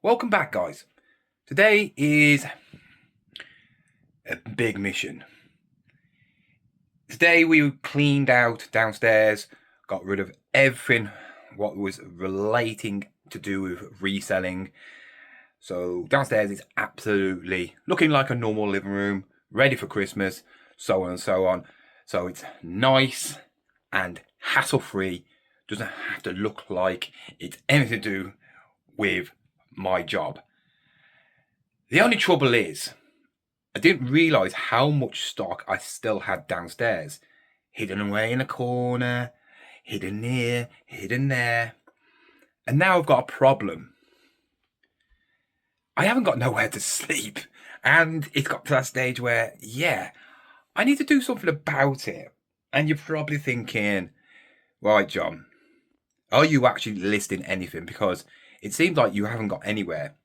Welcome back, guys. Today is a big mission. Today we cleaned out downstairs, got rid of everything what was relating to do with reselling. So downstairs is absolutely looking like a normal living room, ready for Christmas, so on and so on. So it's nice and hassle-free, doesn't have to look like it's anything to do with my job. The only trouble is, I didn't realise how much stock I still had downstairs. Hidden away in a corner, hidden here, hidden there. And now I've got a problem. I haven't got nowhere to sleep. And it's got to that stage where, I need to do something about it. And you're probably thinking, right, John, are you actually listing anything? Because it seems like you haven't got anywhere.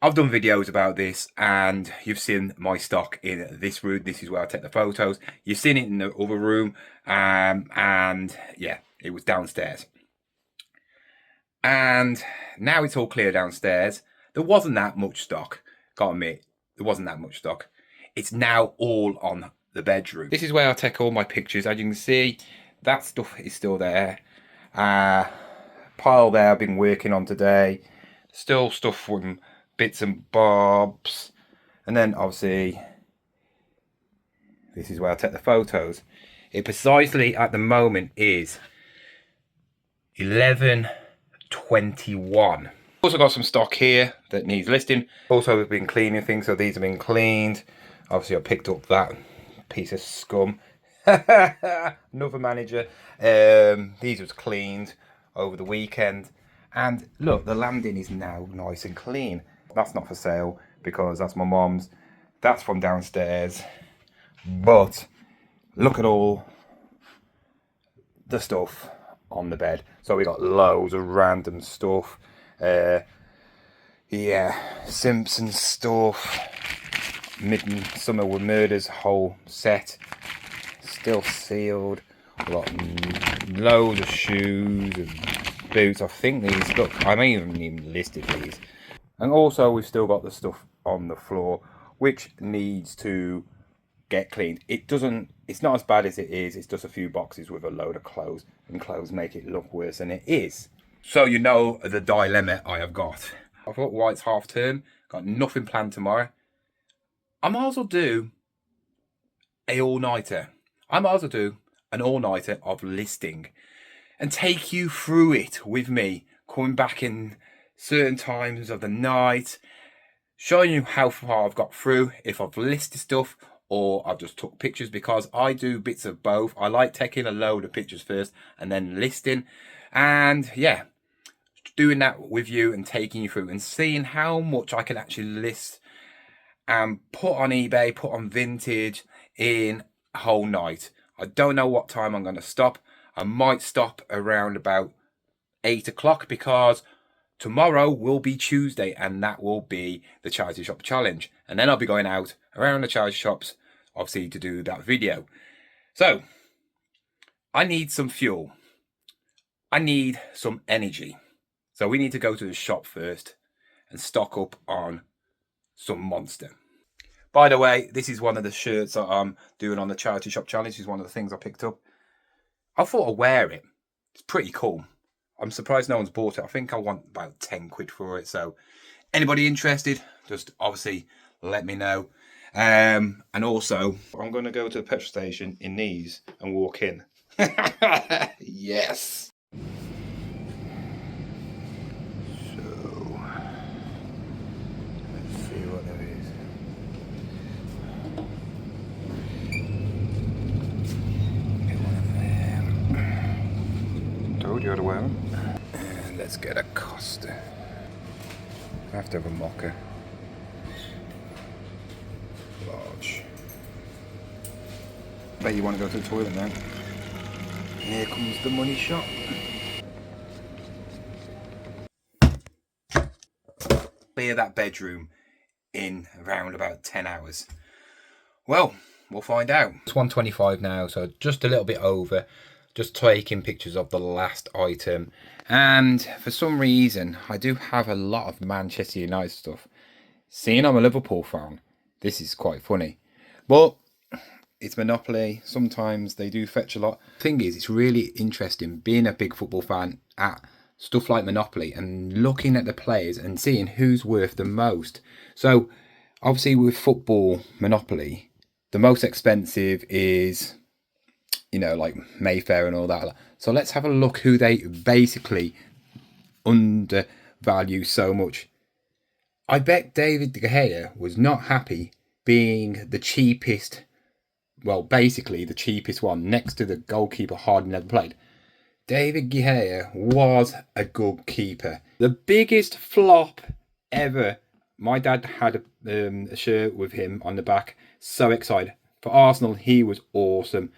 I've done videos about this and you've seen my stock in this room. This is where I take the photos. You've seen it in the other room. And yeah, it was downstairs. And now it's all clear downstairs. There wasn't that much stock. Gotta admit, there wasn't that much stock. It's now all on the bedroom. This is where I take all my pictures. As you can see, that stuff is still there. Pile there I've been working on today. Still stuff from bits and bobs. And then obviously this is where I take the photos. It precisely at the moment is 11:21. Also got some stock here that needs listing. Also we've been cleaning things, so these have been cleaned. Obviously I picked up that piece of scum. Another manager. These was cleaned over the weekend. And look, the landing is now nice and clean. That's not for sale because that's my mom's. That's from downstairs. But look at all the stuff on the bed. So we got loads of random stuff. Simpson stuff. Midsummer with Murders whole set. Still sealed. We got loads of shoes and boots. I think these, look, I may even listed these. And also we've still got the stuff on the floor which needs to get cleaned. It's not as bad as it is. It's just a few boxes with a load of clothes, and clothes make it look worse than it is. So you know the dilemma I have got. I thought, why it's half term, got nothing planned tomorrow. I might as well do a all-nighter. I might as well do an all-nighter of listing and take you through it with me, coming back in certain times of the night, showing you how far I've got through, if I've listed stuff or I've just took pictures, because I do bits of both. I like taking a load of pictures first and then listing, and yeah, doing that with you and taking you through and seeing how much I can actually list and put on eBay, put on Vinted in a whole night. I don't know what time I'm going to stop. I might stop around about 8 o'clock because tomorrow will be Tuesday and that will be the charity shop challenge. And then I'll be going out around the charity shops, obviously, to do that video. So I need some fuel. I need some energy. So we need to go to the shop first and stock up on some Monster. By the way, this is one of the shirts that I'm doing on the charity shop challenge. This is one of the things I picked up. I thought I'd wear it. It's pretty cool. I'm surprised no one's bought it. I think I want about 10 quid for it. So anybody interested, just obviously let me know. And also, I'm going to go to the petrol station in these and walk in. Yes. So, let's see what there is. Get one of them. Told you how to wear them. And let's get a Costa. I have to have a mocha. Large. Bet you want to go to the toilet now. Here comes the money shot. Clear that bedroom in around about 10 hours. Well, we'll find out. It's 1:25 now, so just a little bit over. just taking pictures of the last item. And for some reason, I do have a lot of Manchester United stuff. Seeing I'm a Liverpool fan, this is quite funny. But it's Monopoly. Sometimes they do fetch a lot. Thing is, it's really interesting being a big football fan at stuff like Monopoly and looking at the players and seeing who's worth the most. So obviously with football Monopoly, the most expensive is, like Mayfair and all that. So let's have a look who they basically undervalue so much. I bet David De Gea was not happy being the cheapest, well, basically the cheapest one next to the goalkeeper Harden never played. David De Gea was a good keeper. The biggest flop ever. My dad had a shirt with him on the back. So excited. For Arsenal, he was awesome.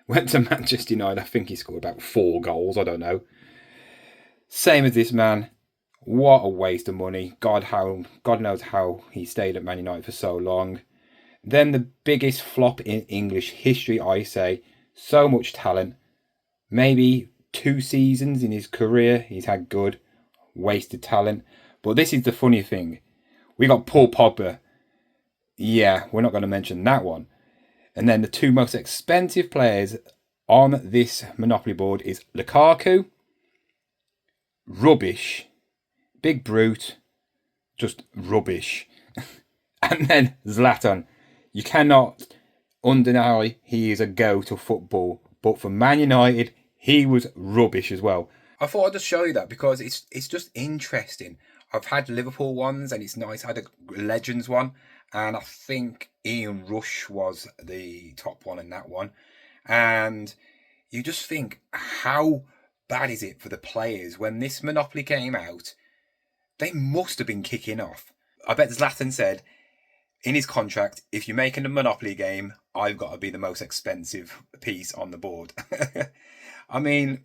Went to Manchester United, I think he scored about 4 goals, I don't know. Same as this man. What a waste of money. God knows how he stayed at Man United for so long. Then the biggest flop in English history, I say. So much talent. Maybe 2 seasons in his career he's had good. Wasted talent. But this is the funny thing. We got Paul Pogba. Yeah, we're not going to mention that one. And then the 2 most expensive players on this Monopoly board is Lukaku, rubbish, big brute, just rubbish. And then Zlatan. You cannot deny he is a goat of football. But for Man United, he was rubbish as well. I thought I'd just show you that because it's just interesting. I've had Liverpool ones and it's nice. I had a Legends one. And I think Ian Rush was the top one in that one. And you just think, how bad is it for the players? When this Monopoly came out, they must have been kicking off. I bet Zlatan said in his contract, if you're making a Monopoly game, I've got to be the most expensive piece on the board. I mean,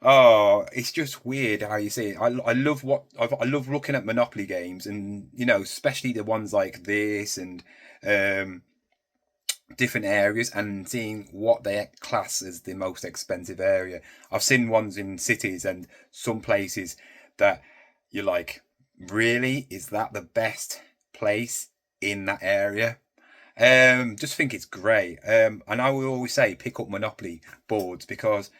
oh, it's just weird how you see it. I love looking at Monopoly games, and especially the ones like this and different areas, and seeing what they class as the most expensive area. I've seen ones in cities and some places that you're like, really, is that the best place in that area? Just think it's great. And I will always say pick up Monopoly boards because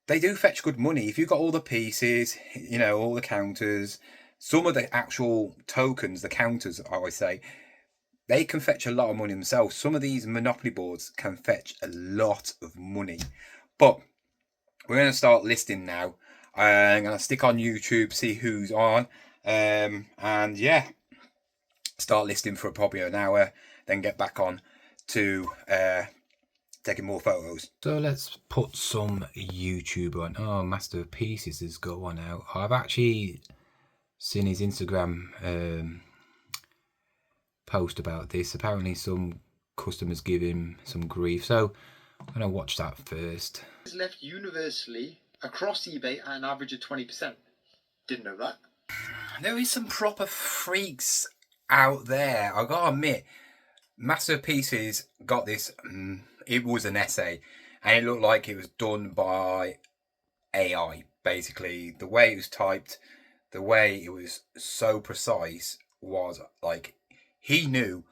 they do fetch good money. If you've got all the pieces, all the counters, some of the actual tokens, the counters, I always say, they can fetch a lot of money themselves. Some of these Monopoly boards can fetch a lot of money. But we're going to start listing now. I'm going to stick on YouTube, see who's on. And yeah, start listing for probably an hour, then get back on to taking more photos. So let's put some YouTube on. Oh, Masterpieces has got one out. I've actually seen his Instagram post about this. Apparently some customers give him some grief, so I'm going to watch that first. It's left universally across eBay at an average of 20%. Didn't know that. There is some proper freaks out there, I gotta admit. Masterpieces got this, it was an essay, and it looked like it was done by AI, basically. The way it was typed, the way it was so precise, was like, he knew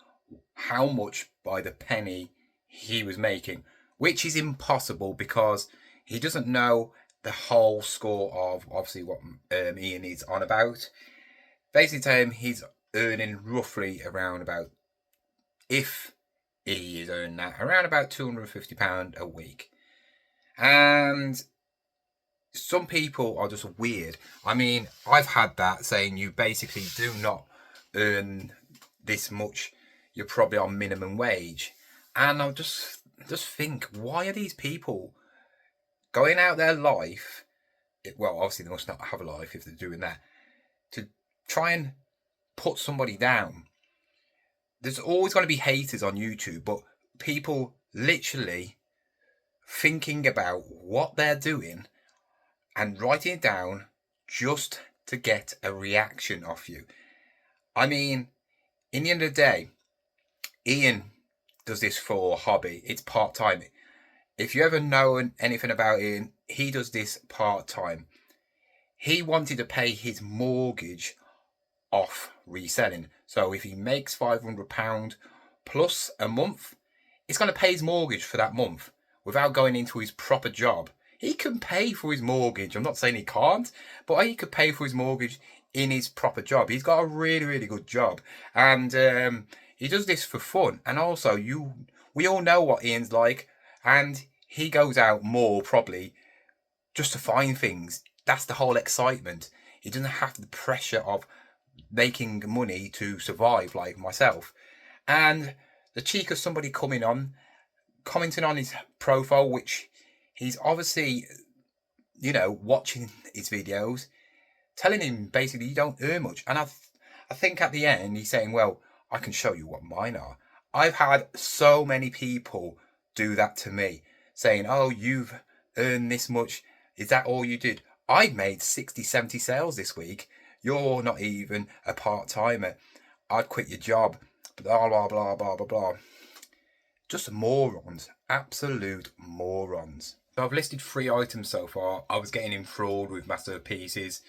how much by the penny he was making, which is impossible because he doesn't know the whole score of obviously what Ian is on about. Basically tell him he's earning roughly around about, if he is earning that, around about £250 a week. And some people are just weird. I mean, I've had that saying you basically do not earn this much, you're probably on minimum wage. And I'll just think, why are these people going out their life, well, obviously they must not have a life if they're doing that, to try and put somebody down. There's always going to be haters on YouTube, but people literally thinking about what they're doing and writing it down just to get a reaction off you. I mean, in the end of the day, Ian does this for a hobby. It's part-time. if you ever know anything about Ian, he does this part-time. He wanted to pay his mortgage off reselling. So if he makes £500 plus a month, it's going to pay his mortgage for that month without going into his proper job. He can pay for his mortgage. I'm not saying he can't, but he could pay for his mortgage in his proper job. He's got a really, really good job. And he does this for fun. And also, we all know what Ian's like. And he goes out more probably just to find things. That's the whole excitement. He doesn't have the pressure of making money to survive like myself. And the cheek of somebody coming on, commenting on his profile, which he's obviously, watching his videos, telling him basically you don't earn much. And I think at the end he's saying, well, I can show you what mine are. I've had so many people do that to me, saying, oh, you've earned this much. Is that all you did? I made 60, 70 sales this week. You're not even a part-timer. I'd quit your job. Blah, blah, blah, blah, blah, blah. Just morons. Absolute morons. So I've listed 3 items so far. I was getting enthralled with masterpieces.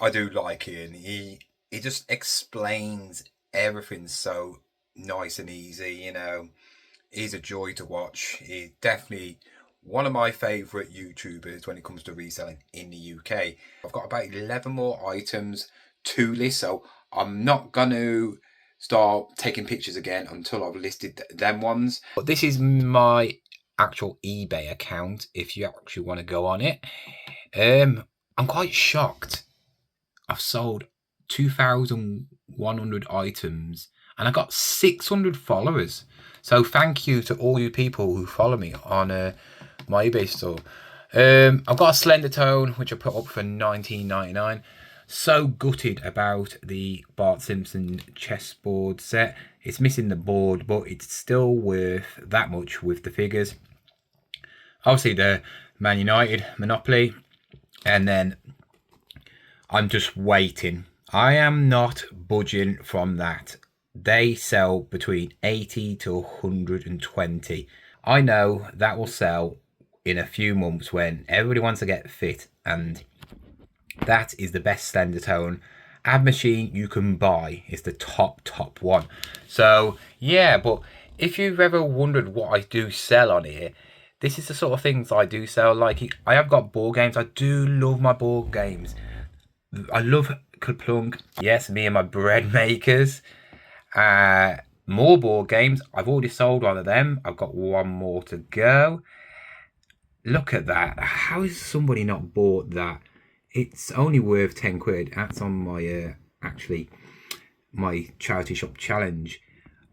I do like Ian. He just explains everything so nice and easy, He's a joy to watch. He's definitely one of my favourite YouTubers when it comes to reselling in the UK. I've got about 11 more items to list, so I'm not going to start taking pictures again until I've listed them ones. But this is my actual eBay account, if you actually want to go on it. I'm quite shocked. I've sold 2,100 items and I got 600 followers. So thank you to all you people who follow me on my eBay store. I've got a Slender Tone, which I put up for $19.99. So gutted about the Bart Simpson chessboard set. It's missing the board, but it's still worth that much with the figures. Obviously the Man United Monopoly. And then I'm just waiting. I am not budging from that. They sell between 80 to 120. I know that will sell in a few months when everybody wants to get fit, and that is the best Slender Tone ad machine you can buy. It's the top one. So yeah, but if you've ever wondered what I do sell on here, this is the sort of things I do sell. Like, I have got board games. I do love my board games. I love Kaplunk. Yes, me and my bread makers. More board games. I've already sold one of them. I've got one more to go. Look at that. How has somebody not bought that? It's only worth 10 quid. That's on my my charity shop challenge.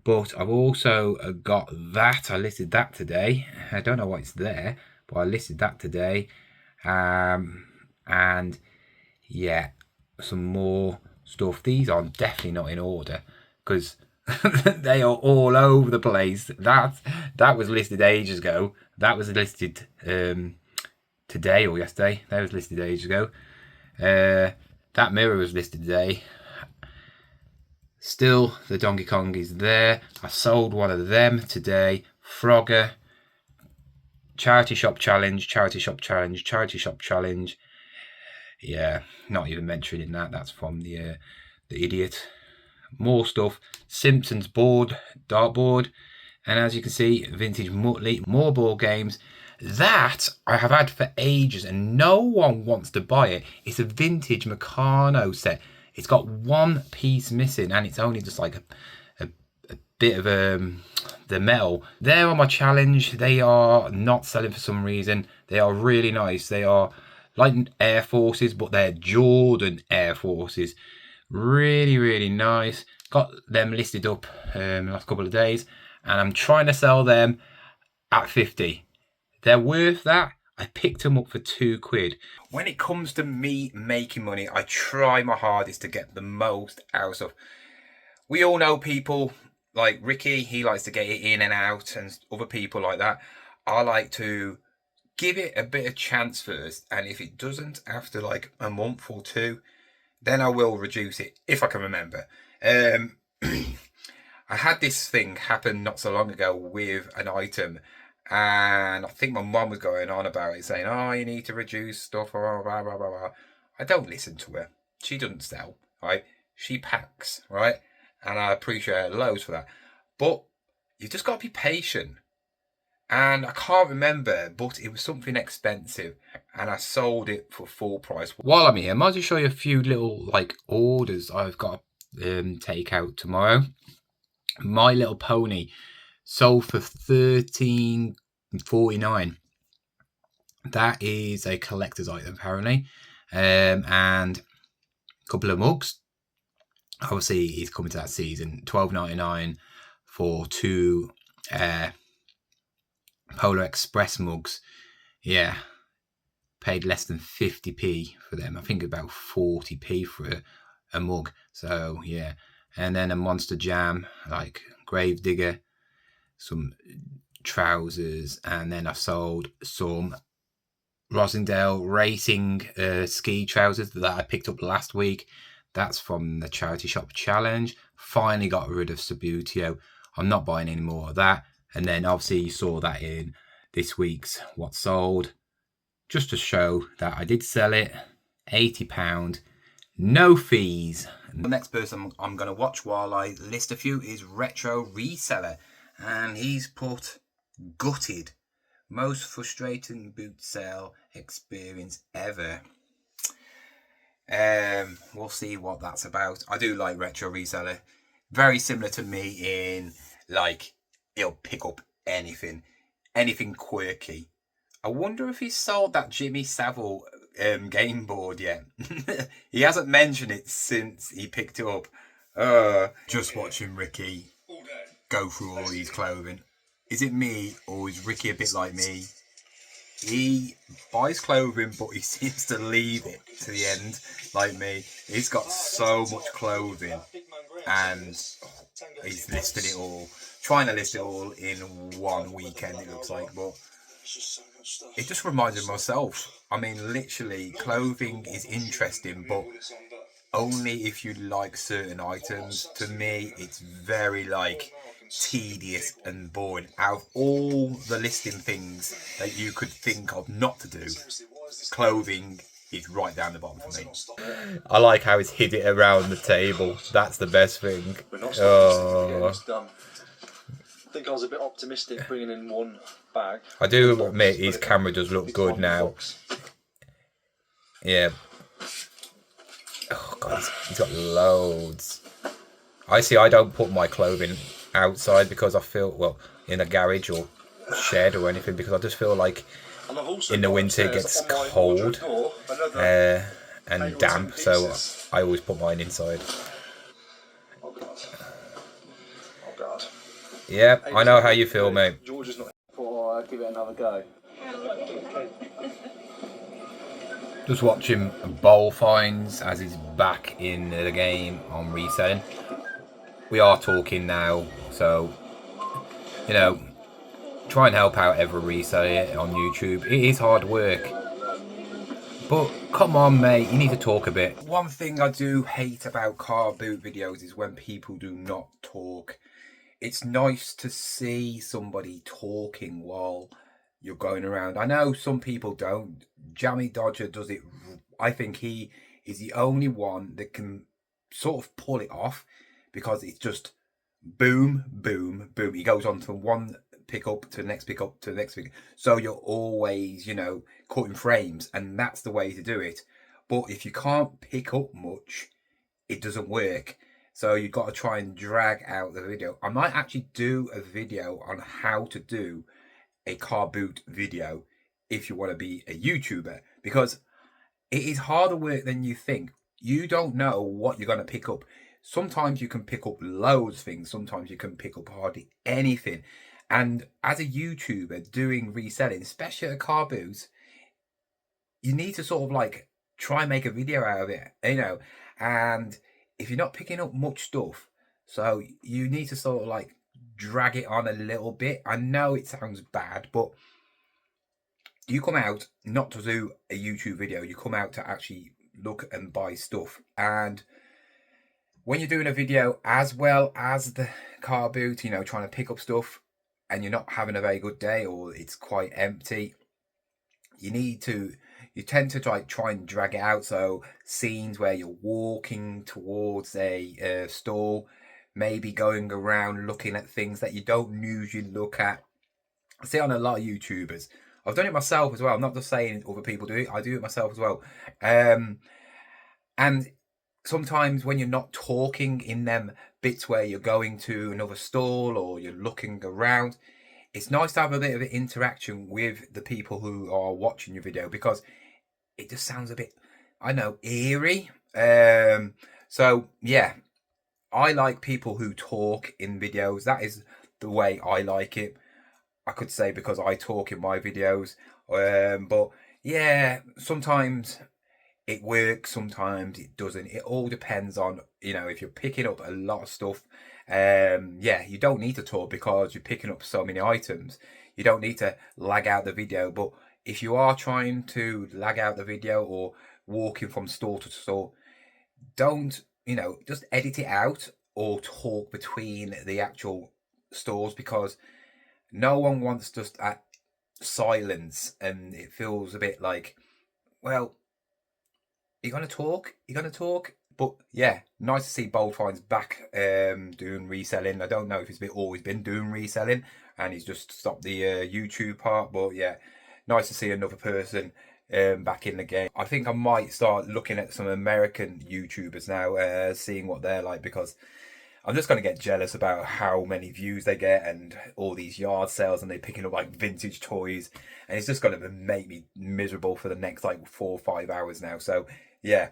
But I've also got that. I listed that today. I don't know why it's there, but I listed that today. And yeah, some more stuff. These are definitely not in order because they are all over the place. That was listed ages ago. That was listed today or yesterday. That was listed ages ago. That mirror was listed today. Still, the Donkey Kong is there. I sold one of them today. Frogger. Charity shop challenge. Charity shop challenge. Charity shop challenge. Yeah, not even mentioning that. That's from the idiot. More stuff. Simpsons board, dartboard, and as you can see, vintage Muttley. More board games. That I have had for ages, and no one wants to buy it. It's a vintage Meccano set. It's got one piece missing, and it's only just like a bit of the metal. They're on my challenge. They are not selling for some reason. They are really nice. They are like Air Forces, but they're Jordan Air Forces. Really, really nice. Got them listed up the last couple of days, and I'm trying to sell them at 50. They're worth that. I picked them up for 2 quid. When it comes to me making money, I try my hardest to get the most out of. We all know people like Ricky, he likes to get it in and out, and other people like that. I like to give it a bit of chance first, and if it doesn't after like a month or 2, then I will reduce it if I can remember. I had this thing happen not so long ago with an item, And I think my mum was going on about it, saying, "Oh, you need to reduce stuff." Blah, blah, blah, blah, blah. I don't listen to her. She doesn't sell, right? She packs, right? And I appreciate her loads for that. But you just got to be patient. And I can't remember, but it was something expensive, and I sold it for full price. While I'm here, I might just show you a few little like orders I've got to take out tomorrow. My Little Pony sold for $13.49. That is a collector's item apparently, and a couple of mugs. Obviously, he's coming to that season. $12.99 for two Polar Express mugs. Yeah, paid less than 50p for them. I think about 40p for a mug. So yeah, and then a Monster Jam, like Gravedigger, some trousers, and then I sold some Rosendale Racing ski trousers that I picked up last week. That's from the charity shop challenge. Finally got rid of Subutio. I'm not buying any more of that. And then obviously you saw that in this week's What Sold, just to show that I did sell it. £80, no fees. The next person I'm going to watch while I list a few is Retro Reseller, and he's put gutted, most frustrating boot sale experience ever. We'll see what that's about. I do like Retro Reseller. Very similar to me in like he'll pick up anything quirky. I wonder if he sold that Jimmy Savile game board yet. He hasn't mentioned it since he picked it up. Just watching Ricky go through all his clothing. Is it me, or is Ricky a bit like me? He buys clothing, but he seems to leave it to the end, like me. He's got so much clothing, and he's listed it all. Trying to list it all in one weekend, it looks like, but it just reminds me of myself. I mean, literally, clothing is interesting, but only if you like certain items. To me, it's very like tedious and boring. Out of all the listing things that you could think of not to do, clothing is right down the bottom for me. I like how he's hid it around the table. That's the best thing. Oh. I think I was a bit optimistic bringing in one bag. I do admit his camera does look good now. Yeah. Oh god, he's got loads. I don't put my clothing outside because I feel, well, in a garage or shed or anything, because I just feel like in the winter it gets cold and damp, so I always put mine inside. Oh god. Oh god. Yeah, I know how you feel, mate. George is not for give it another go. Just watching Bowl Finds as he's back in the game on Reselling. We are talking now, so you know, try and help out every reseller on YouTube. It is hard work, but come on, mate, you need to talk a bit. One thing I do hate about car boot videos is when people do not talk. It's nice to see somebody talking while you're going around. I know some people don't. Jammy Dodger does it. I think he is the only one that can sort of pull it off, because it's just boom, boom, boom. He goes on from one pickup to the next pickup to the next pickup. So you're always, you know, cutting frames, and that's the way to do it. But if you can't pick up much, it doesn't work. So you've got to try and drag out the video. I might actually do a video on how to do a car boot video if you want to be a YouTuber, because it is harder work than you think. You don't know what you're going to pick up. Sometimes you can pick up loads of things. Sometimes you can pick up hardly anything. And as a YouTuber doing reselling, especially at car boots, you need to sort of like try and make a video out of it, you know. And if you're not picking up much stuff, so you need to sort of like drag it on a little bit. I know it sounds bad, but you come out not to do a YouTube video. You come out to actually look and buy stuff. And when you're doing a video as well as the car boot, you know, trying to pick up stuff, and you're not having a very good day, or it's quite empty, you tend to try and drag it out. So scenes where you're walking towards a store, maybe going around looking at things that you don't usually look at. I see it on a lot of YouTubers. I've done it myself as well. I'm not just saying other people do it. I do it myself as well. And sometimes when you're not talking in them bits where you're going to another stall or you're looking around, it's nice to have a bit of an interaction with the people who are watching your video, because it just sounds a bit, I know, eerie. So yeah, I like people who talk in videos. That is the way I like it. I could say because I talk in my videos. But yeah, sometimes it works, sometimes it doesn't. It all depends on, if you're picking up a lot of stuff. Yeah, you don't need to talk because you're picking up so many items. You don't need to lag out the video. But if you are trying to lag out the video or walking from store to store, don't, just edit it out or talk between the actual stores, because no one wants just silence, and it feels a bit like, well, you're going to talk. But yeah, nice to see Boldfine's back doing reselling. I don't know if he's always been doing reselling and he's just stopped the YouTube part, but yeah, nice to see another person back in the game. I think I might start looking at some American YouTubers now, seeing what they're like, because I'm just going to get jealous about how many views they get and all these yard sales, and they're picking up like vintage toys, and it's just going to make me miserable for the next like 4 or 5 hours now. So yeah,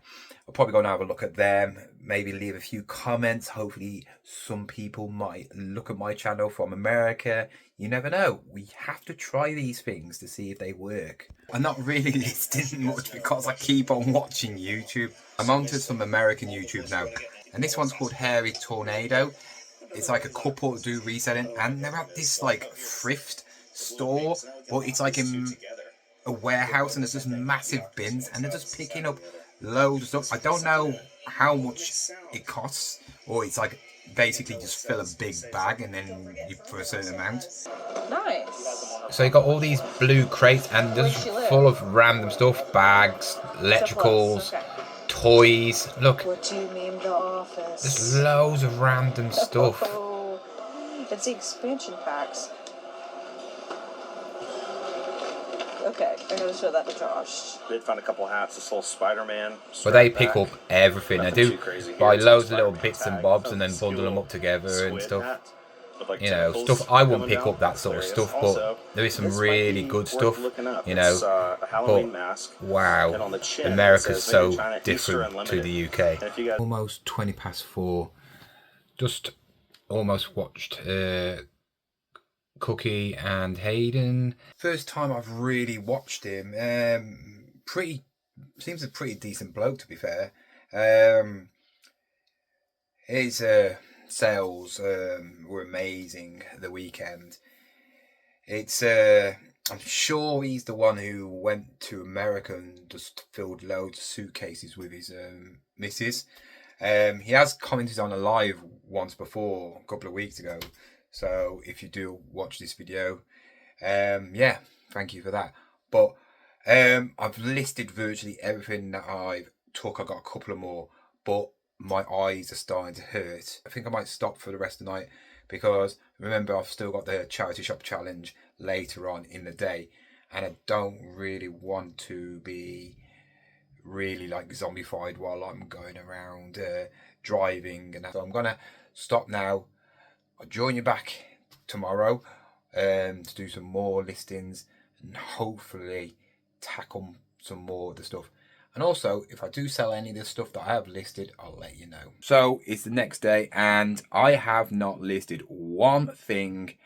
I'll probably go and have a look at them, maybe leave a few comments. Hopefully some people might look at my channel from America. You never know. We have to try these things to see if they work. I'm not really listing much because I keep on watching YouTube. I'm onto some American YouTube now, and this one's called Hairy Tornado. It's like a couple do reselling, and they're at this like thrift store, but it's like in a warehouse, and there's just massive bins, and they're just picking up loads of stuff. I don't know how much it costs, or it's like basically just fill a big bag and then you for a certain amount. Nice. So you got all these blue crates, and just full of random stuff, bags, electricals, toys. Look, What do you mean the office? there's loads of random stuff. Oh, it's the expansion packs. Okay, I'm gonna show that to Josh. They'd found a couple hats, this whole Spider-Man. But they pick up everything. They do buy loads of little Spider-Man bits and tag, bobs some and then bundle them up together and squid stuff. hat with, like, Stuff I wouldn't pick up, that sort of stuff, but Also, there is some this might really be good worth stuff, looking up. you know. It's, a Halloween But mask, and wow, on the chin it America's says, "Made in so China, Easter different to Unlimited." the UK. And if you guys Almost 4:20. Just almost watched Cookie and Hayden. First time I've really watched him. Seems a pretty decent bloke, to be fair. His sales were amazing the weekend. It's I'm sure he's the one who went to America and just filled loads of suitcases with his missus. He has commented on a live once before, a couple of weeks ago. So if you do watch this video, yeah, thank you for that. But I've listed virtually everything that I've took. I got a couple of more, but my eyes are starting to hurt. I think I might stop for the rest of the night, because remember, I've still got the charity shop challenge later on in the day, and I don't really want to be really like zombified while I'm going around driving, and so I'm gonna stop now. I'll join you back tomorrow to do some more listings and hopefully tackle some more of the stuff. And also, if I do sell any of the stuff that I have listed, I'll let you know. So it's the next day, and I have not listed one thing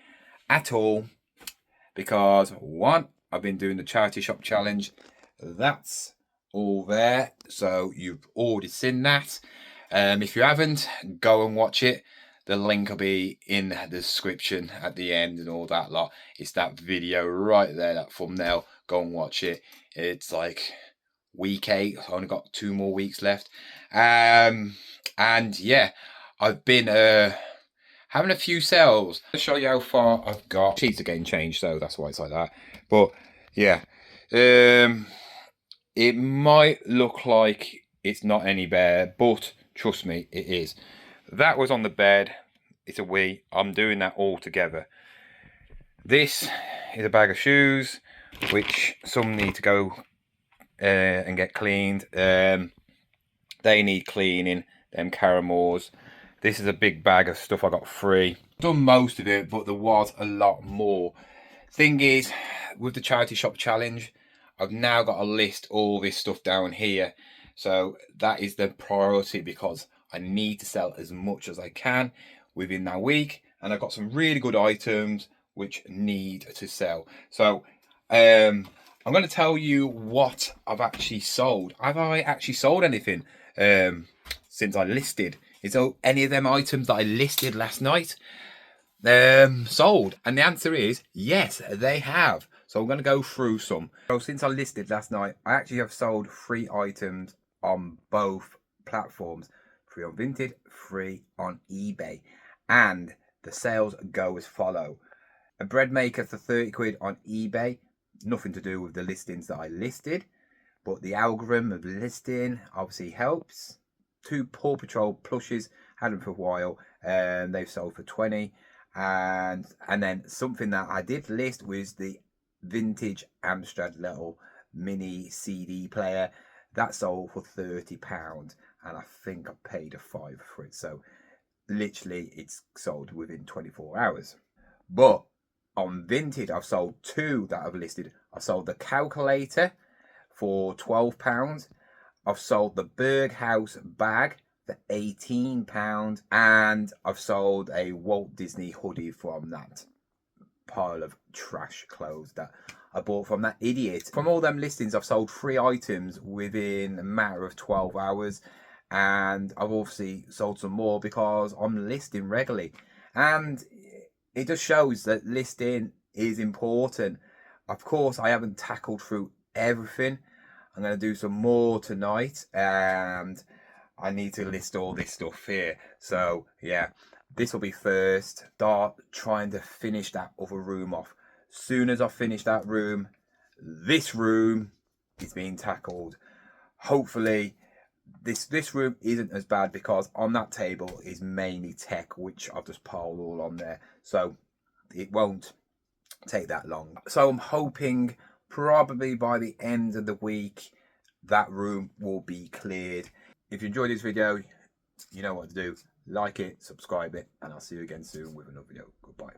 at all, because one, I've been doing the charity shop challenge. That's all there, so you've already seen that. If you haven't, go and watch it. The link will be in the description at the end and all that lot. It's that video right there, that thumbnail. Go and watch it. It's like week 8. I've only got 2 more weeks left. And yeah, I've been having a few sales. I'll show you how far I've got. Sheets are getting changed, so that's why it's like that. But yeah, it might look like it's not any better, but trust me, it is. That was on the bed. It's a we. I'm doing that all together. This is a bag of shoes, which some need to go and get cleaned. They need cleaning, them caramels. This is a big bag of stuff I got free. Done most of it, but there was a lot more. Thing is, with the charity shop challenge, I've now got to list all this stuff down here. So that is the priority, because I need to sell as much as I can within that week. And I've got some really good items which need to sell. So I'm going to tell you what I've actually sold. Have I actually sold anything since I listed? Is there any of them items that I listed last night sold? And the answer is yes, they have. So I'm going to go through some. So since I listed last night, I actually have sold 3 items on both platforms. 3 on Vinted, 3 on eBay. And the sales go as follow. A bread maker for 30 quid on eBay. Nothing to do with the listings that I listed, but the algorithm of listing obviously helps. 2 Paw Patrol plushes, had them for a while, and they've sold for 20. And then something that I did list was the vintage Amstrad little mini CD player. That sold for £30, and I think I paid a £5 for it. So literally it's sold within 24 hours. But on Vinted, I've sold 2 that I've listed. I've sold the calculator for £12. I've sold the Berghaus bag for £18. And I've sold a Walt Disney hoodie from that pile of trash clothes that I bought from that idiot. From all them listings, I've sold 3 items within a matter of 12 hours. And I've obviously sold some more because I'm listing regularly. And it just shows that listing is important. Of course, I haven't tackled through everything. I'm going to do some more tonight, and I need to list all this stuff here. So yeah, this will be first. Start trying to finish that other room off. Soon as I finish that room, this room is being tackled. Hopefully this room isn't as bad, because on that table is mainly tech, which I've just piled all on there, so it won't take that long. So I'm hoping probably by the end of the week that room will be cleared. If you enjoyed this video, you know what to do. Like it, subscribe it, and I'll see you again soon with another video. Goodbye.